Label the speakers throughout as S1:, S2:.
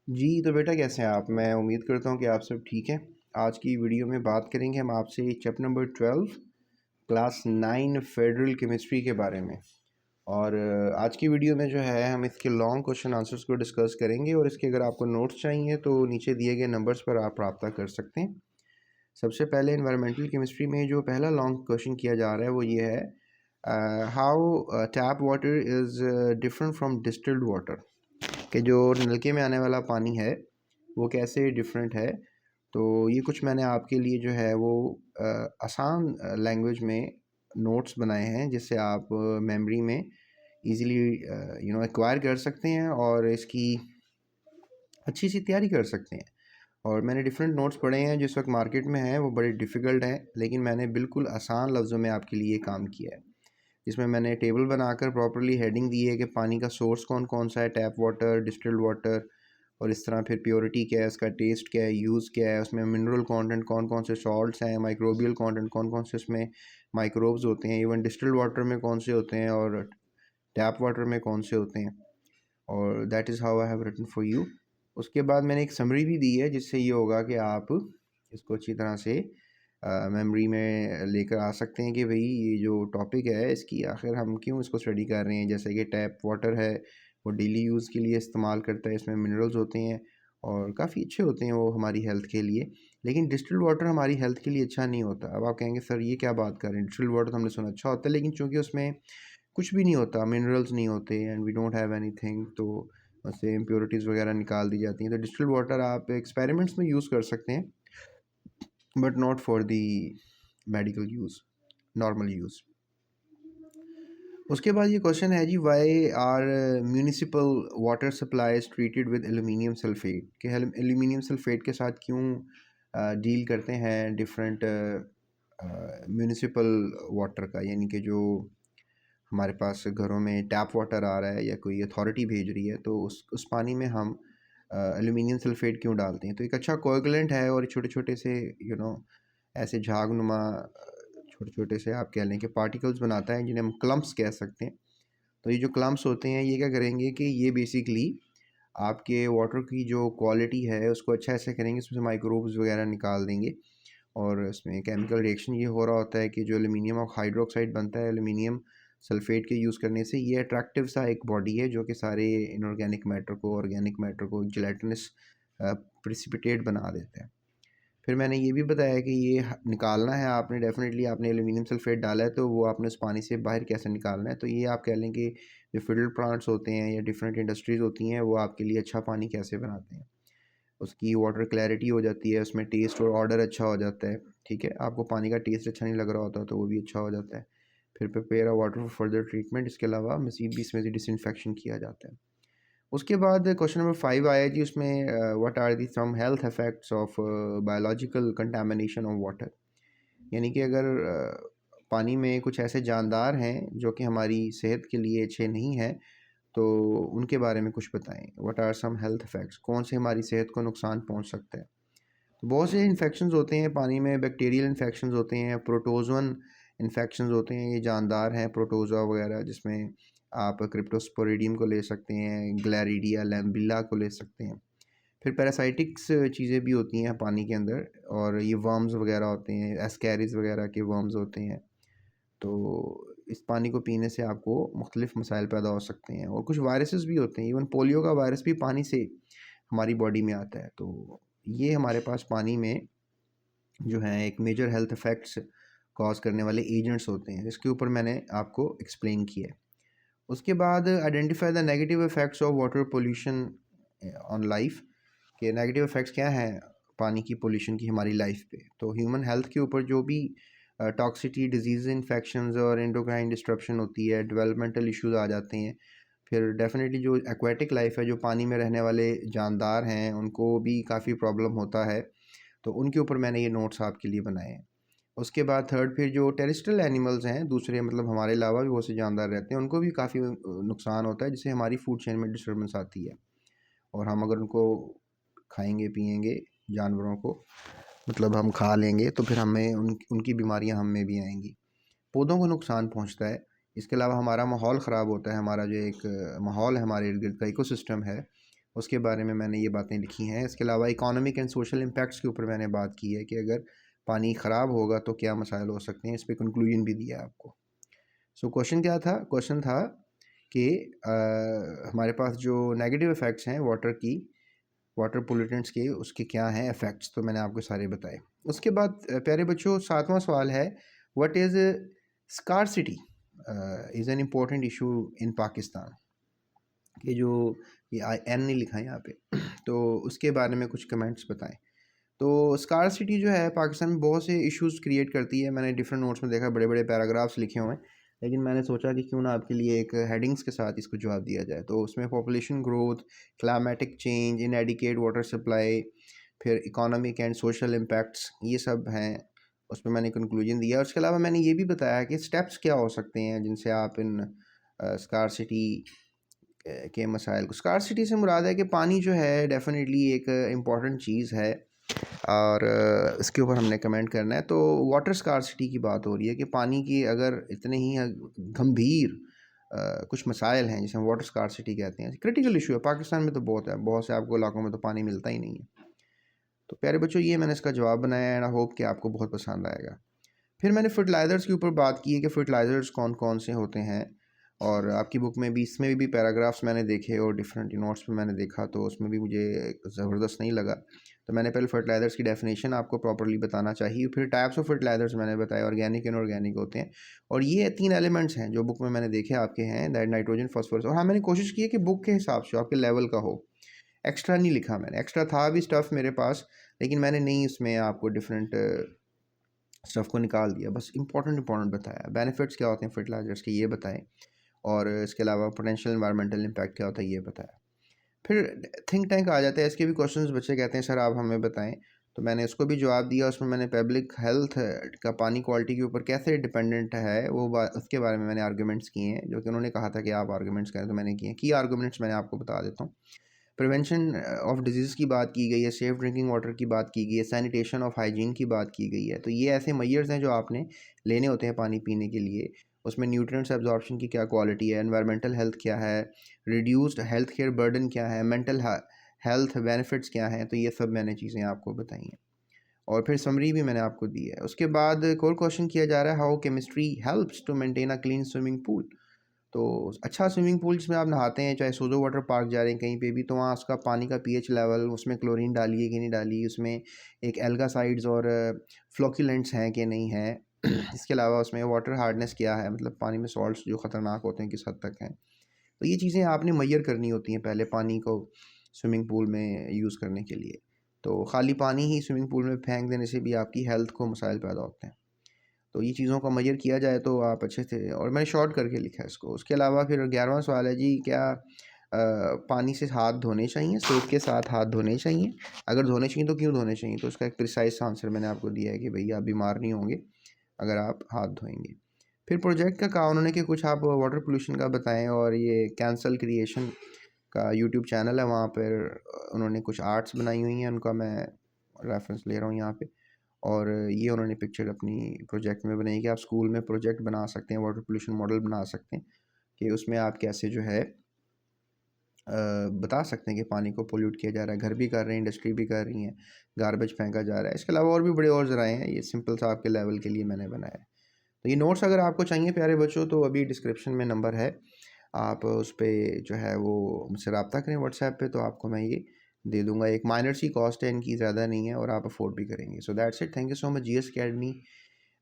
S1: जी, तो बेटा कैसे हैं आप? मैं उम्मीद करता हूँ कि आप सब ठीक हैं। आज की वीडियो में बात करेंगे हम आपसे chapter number 12 class 9 federal chemistry के बारे में। और आज की वीडियो में जो है हम इसके लॉन्ग क्वेश्चन आंसर्स को डिस्कस करेंगे और इसके अगर आपको नोट्स चाहिए तो नीचे दिए गए नंबर्स पर आप राब्ता कर सकते हैं। सबसे पहले एनवायरमेंटल केमिस्ट्री में जो पहला लॉन्ग क्वेश्चन किया जा रहा है वो ये है, how tap water is different from distilled water. कि जो नलके में आने वाला पानी है वो कैसे डिफरेंट है। तो ये कुछ मैंने आपके लिए जो है वो आसान लैंग्वेज में नोट्स बनाए हैं जिससे आप मेमोरी में इजीली एक्वायर कर सकते हैं और इसकी अच्छी सी तैयारी कर सकते हैं। और मैंने डिफरेंट नोट्स पढ़े हैं जिस वक्त मार्केट में हैं वो बड़े डिफ़िकल्ट हैं, लेकिन मैंने बिल्कुल आसान लफ्ज़ों में आपके लिए काम किया है। इसमें मैंने टेबल बनाकर प्रॉपर्ली हेडिंग दी है कि पानी का सोर्स कौन कौन सा है, टैप वाटर, डिस्टिल्ड वाटर, और इस तरह फिर प्योरिटी क्या है, इसका टेस्ट क्या है, यूज़ क्या है, उसमें मिनरल कंटेंट कौन कौन से सॉल्ट्स हैं, माइक्रोबियल कंटेंट कौन कौन से इसमें माइक्रोब्स होते हैं, इवन डिस्टिल्ड वाटर में कौन से होते हैं और टैप वाटर में कौन से होते हैं। और that is how I have written for you. उसके बाद मैंने एक समरी भी दी है जिससे ये होगा कि आप इसको अच्छी तरह से मेमोरी में लेकर आ सकते हैं कि भाई ये जो टॉपिक है इसकी आखिर हम क्यों इसको स्टडी कर रहे हैं। जैसे कि टैप वाटर है वो डेली यूज़ के लिए इस्तेमाल करता है, इसमें मिनरल्स होते हैं और काफ़ी अच्छे होते हैं वो हमारी हेल्थ के लिए। लेकिन डिस्टिल्ड वाटर हमारी हेल्थ के लिए अच्छा नहीं होता। अब आप कहेंगे सर ये क्या बात कर रहे हैं, डिस्टिल्ड वाटर तो हमने सुना अच्छा होता है, लेकिन चूँकि उसमें कुछ भी नहीं होता, मिनरल्स नहीं होते and we don't have anything, तो उससे इम्प्योरिटीज़ वगैरह निकाल दी जाती हैं। तो डिस्टिल्ड वाटर आप एक्सपेरिमेंट्स में यूज़ कर सकते हैं but not for the medical use, normal use. उसके बाद ये क्वेश्चन है जी, why are municipal water supplies treated with aluminium sulphate. कि एल्यूमिनियम सल्फेट के साथ क्यों डील करते हैं डिफरेंट म्यूनिसिपल वाटर का, यानी कि जो हमारे पास घरों में टैप वाटर आ रहा है या कोई अथॉरिटी भेज रही है तो उस पानी में हम एल्यूमिनियम सल्फेट क्यों डालते हैं। तो एक अच्छा कोएगुलेंट है और छोटे छोटे से ऐसे झागनुमा छोटे छोटे से आप कह लें कि पार्टिकल्स बनाता है जिन्हें हम क्लम्प्स कह सकते हैं। तो ये जो क्लम्प्स होते हैं ये क्या करेंगे कि ये बेसिकली आपके वाटर की जो क्वालिटी है उसको अच्छा ऐसे करेंगे, इसमें से माइक्रोब्स वगैरह निकाल देंगे। और इसमें केमिकल रिएक्शन ये हो रहा होता है कि जो एल्यूमिनियम हाइड्रोक्साइड बनता है एल्यूमिनियम सल्फेट के यूज़ करने से, ये अट्रैक्टिव सा एक बॉडी है जो कि सारे इनऑर्गेनिक मैटर को ऑर्गेनिक मैटर को जिलेटिनस प्रिसिपिटेट बना देता है। फिर मैंने ये भी बताया कि ये निकालना है आपने, डेफिनेटली आपने एल्यूमिनियम सल्फेट डाला है तो वो आपने उस पानी से बाहर कैसे निकालना है। तो ये आप कह लें कि जो फील्ड प्लांट्स होते हैं या डिफरेंट इंडस्ट्रीज़ होती हैं वो आपके लिए अच्छा पानी कैसे बनाते हैं। उसकी वाटर क्लैरिटी हो जाती है, उसमें टेस्ट और ऑर्डर अच्छा हो जाता है। ठीक है, आपको पानी का टेस्ट अच्छा नहीं लग रहा होता तो वो भी अच्छा हो जाता है। फिर prepare a water for further treatment, इसके अलावा मज़ीद भी इसमें से डिसइंफेक्शन किया जाता है। उसके बाद क्वेश्चन नंबर 5 आया जी, उसमें what are the some health effects of biological contamination of water. यानी कि अगर पानी में कुछ ऐसे जानदार हैं जो कि हमारी सेहत के लिए अच्छे नहीं हैं तो उनके बारे में कुछ बताएं। What are some health effects, कौन से हमारी सेहत को नुकसान पहुंच सकता है। तो बहुत से इन्फेक्शंस होते हैं पानी में, बैक्टीरियल इन्फेक्शंस होते हैं, प्रोटोजोन इन्फेक्शंस होते हैं, ये जानदार हैं प्रोटोज़ोआ वगैरह, जिसमें आप क्रिप्टोस्पोरिडियम को ले सकते हैं, ग्लैरिडिया लैम्बिला को ले सकते हैं। फिर पैरासाइटिक्स चीज़ें भी होती हैं पानी के अंदर और ये वर्म्स वगैरह होते हैं, एस्कैरिस वगैरह के वर्म्स होते हैं। तो इस पानी को पीने से आपको मुख्तलिफ मसाइल पैदा हो सकते हैं और कुछ वायरसेस भी होते हैं, इवन पोलियो का वायरस भी पानी से हमारी बॉडी में आता है। तो ये हमारे पास पानी में जो है एक मेजर हेल्थ इफ़ेक्ट्स कॉज करने वाले एजेंट्स होते हैं, इसके ऊपर मैंने आपको एक्सप्लेन किया है। उसके बाद identify the negative effects of water pollution on life. के नेगेटिव इफ़ेक्ट्स क्या हैं पानी की पोल्यूशन की हमारी लाइफ पे। तो ह्यूमन हेल्थ के ऊपर जो भी टॉक्सिटी, डिजीज़, इन्फेक्शंस और एंडोक्राइन डिस्ट्रप्शन होती है, डेवलपमेंटल इश्यूज आ जाते हैं। फिर डेफिनेटली जो एक्वेटिक लाइफ है, जो पानी में रहने वाले जानदार हैं, उनको भी काफ़ी प्रॉब्लम होता है। तो उनके ऊपर मैंने ये नोट्स आपके लिए बनाए हैं। उसके बाद थर्ड, फिर जो टेरेस्ट्रियल एनिमल्स हैं दूसरे, मतलब हमारे अलावा भी बहुत से जानदार रहते हैं, उनको भी काफ़ी नुकसान होता है जिससे हमारी फूड चेन में डिस्टर्बेंस आती है। और हम अगर उनको खाएंगे पिएंगे जानवरों को, मतलब हम खा लेंगे तो फिर हमें उनकी बीमारियां हम में भी आएंगी। पौधों को नुकसान पहुंचता है। इसके अलावा हमारा माहौल ख़राब होता है, हमारा जो एक माहौल है हमारे इर्द गिर्द का इकोसिस्टम है उसके बारे में मैंने ये बातें लिखी हैं। इसके अलावा इकोनॉमिक एंड सोशल इम्पैक्ट्स के ऊपर मैंने बात की है कि अगर पानी ख़राब होगा तो क्या मसाइल हो सकते हैं, इस पे कंक्लूजन भी दिया है आपको। सो क्वेश्चन क्या था? क्वेश्चन था कि हमारे पास जो नेगेटिव इफ़ेक्ट्स हैं वाटर पोल्यूटेंट्स के, उसके क्या हैं इफ़ेक्ट्स, तो मैंने आपको सारे बताए। उसके बाद प्यारे बच्चों, 7वां सवाल है, what is scarcity is an important issue in Pakistan. कि जो ये एन नहीं लिखा है यहाँ पे तो उसके बारे में कुछ कमेंट्स बताएं। तो स्कार्सिटी जो है पाकिस्तान में बहुत से इश्यूज क्रिएट करती है। मैंने डिफरेंट नोट्स में देखा, बड़े बड़े पैराग्राफ्स लिखे हुए हैं, लेकिन मैंने सोचा कि क्यों ना आपके लिए एक हेडिंग्स के साथ इसको जवाब दिया जाए। तो उसमें population growth, climatic change, inadequate water supply, फिर इकोनॉमिक एंड सोशल इम्पैक्ट्स, ये सब हैं। उसमें मैंने कंक्लूजन दिया। उसके अलावा मैंने ये भी बताया कि स्टेप्स क्या हो सकते हैं जिनसे आप इन स्कार्सिटी के मसाइल को, स्कार्सिटी से मुराद है कि पानी जो है डेफिनेटली एक इम्पॉर्टेंट चीज़ है, और इसके ऊपर हमने कमेंट करना है। तो वाटर स्कार्सिटी की बात हो रही है कि पानी की अगर इतने ही गंभीर कुछ मसाइल हैं जिसे हम वाटर स्कार्सिटी कहते हैं, क्रिटिकल इशू है। पाकिस्तान में तो बहुत है, बहुत से आपको इलाकों में तो पानी मिलता ही नहीं है। तो प्यारे बच्चों, ये मैंने इसका जवाब बनाया एंड आई होप कि आपको बहुत पसंद आएगा। फिर मैंने फर्टिलाइज़र्स के ऊपर बात की है कि फर्टिलाइज़र्स कौन कौन से होते हैं, और आपकी बुक में भी, इसमें भी पैराग्राफ्स मैंने देखे और डिफरेंट नोट्स में मैंने देखा, तो उसमें भी मुझे ज़बरदस्त नहीं लगा। तो मैंने पहले फर्टिलाइज़र्स की डेफिनेशन आपको प्रॉपर्ली बताना चाहिए। फिर टाइप्स ऑफ फर्टिलाइज़र्स मैंने बताए, ऑर्गेनिक इनऑर्गेनिक होते हैं, और ये 3 एलिमेंट्स हैं जो बुक में मैंने देखे आपके हैं, दैट नाइट्रोजन, फास्फोरस। और हाँ, मैंने कोशिश की है कि बुक के हिसाब से आपके लेवल का हो, एक्स्ट्रा नहीं लिखा मैंने। एक्स्ट्रा था भी स्टफ़ मेरे पास, लेकिन मैंने नहीं उसमें आपको डिफरेंट स्टफ़ को निकाल दिया, बस इंपॉर्टेंट बताया। बेनिफिट्स क्या होते हैं फर्टिलाइज़र्स के, ये बताएं, और इसके अलावा पोटेंशियल एनवायरमेंटल इम्पैक्ट क्या होता है, ये बताया। फिर थिंक टैंक आ जाता है, इसके भी क्वेश्चंस बच्चे कहते हैं सर आप हमें बताएं, तो मैंने उसको भी जवाब दिया। उसमें मैंने पब्लिक हेल्थ का पानी क्वालिटी के ऊपर कैसे डिपेंडेंट है वो उसके बारे में मैंने आर्गूमेंट्स किए हैं, जो कि उन्होंने कहा था कि आप आर्गूमेंट्स करें, तो मैंने किए हैं। की आर्गूमेंट्स मैंने आपको बता देता हूँ। प्रिवेंशन ऑफ डिजीज़ की बात की गई है, सेफ़ ड्रिंकिंग वाटर की बात की गई है, सैनिटेशन ऑफ हाइजीन की बात की गई है। तो ये ऐसे मेजर्स हैं जो आपने लेने होते हैं पानी पीने के लिए। उसमें न्यूट्रिएंट्स एब्जॉर्प्शन की क्या क्वालिटी है, एनवायरमेंटल हेल्थ क्या है, रिड्यूस्ड हेल्थ केयर बर्डन क्या है, मेंटल हेल्थ बेनिफिट्स क्या हैं, तो ये सब मैंने चीज़ें आपको बताई हैं, और फिर समरी भी मैंने आपको दी है। उसके बाद एक और क्वेश्चन किया जा रहा है, how chemistry helps to maintain a clean swimming pool. तो अच्छा स्विमिंग पूल जिसमें आप नहाते हैं, चाहे सोजो वाटर पार्क जा रहे हैं कहीं पे भी, तो वहाँ उसका पानी का पीएच लेवल, उसमें क्लोरीन डाली है कि नहीं डाली, उसमें एक एल्गासाइड्स और फ्लोक्यूलेंट्स हैं कि नहीं है इसके अलावा उसमें वाटर हार्डनेस क्या है, मतलब पानी में सॉल्ट्स जो ख़तरनाक होते हैं किस हद तक हैं। तो ये चीज़ें आपने मैयर करनी होती हैं पहले पानी को स्विमिंग पूल में यूज़ करने के लिए। तो खाली पानी ही स्विमिंग पूल में फेंक देने से भी आपकी हेल्थ को मसाइल पैदा होते हैं। तो ये चीज़ों का मेजर किया जाए तो आप अच्छे से, और मैंने शॉर्ट करके लिखा है इसको। उसके अलावा फिर 11वां सवाल है जी, क्या पानी से हाथ धोने चाहिए, सोप के साथ हाथ धोने चाहिए? अगर धोने चाहिए तो क्यों धोने चाहिए? तो उसका एक प्रिसाइज आंसर मैंने आपको दिया है कि भैया आप बीमार नहीं होंगे अगर आप हाथ धोएंगे। फिर प्रोजेक्ट का कहा उन्होंने कि कुछ आप वाटर पोल्यूशन का बताएं, और ये कैंसल क्रिएशन का यूट्यूब चैनल है, वहाँ पर उन्होंने कुछ आर्ट्स बनाई हुई हैं, उनका मैं रेफरेंस ले रहा हूँ यहाँ पे। और ये उन्होंने पिक्चर अपनी प्रोजेक्ट में बनाई कि आप स्कूल में प्रोजेक्ट बना सकते हैं, वाटर पोल्यूशन मॉडल बना सकते हैं, कि उसमें आप कैसे जो है बता सकते हैं कि पानी को पोल्यूट किया जा रहा है। घर भी कर रहे हैं, इंडस्ट्री भी कर रही हैं, गार्बेज फेंका जा रहा है। इसके अलावा और भी बड़े और ज़राए हैं, ये सिंपल सा आपके लेवल के लिए मैंने बनाया है। तो ये नोट्स अगर आपको चाहिए प्यारे बच्चों, तो अभी डिस्क्रिप्शन में नंबर है, आप उस पर जो है वो मुझसे रब्ता करें व्हाट्सएप पे, तो आपको मैं ये दे दूंगा। एक माइनर सी कॉस्ट है इनकी, ज़्यादा नहीं है, और आप अफोर्ड भी करेंगे। So that's it, thank you so much. GS academy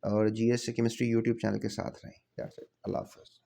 S1: और जीएस केमिस्ट्री यूट्यूब चैनल के साथ रहें। दैट्स इट, अल्लाह हाफ़िज़।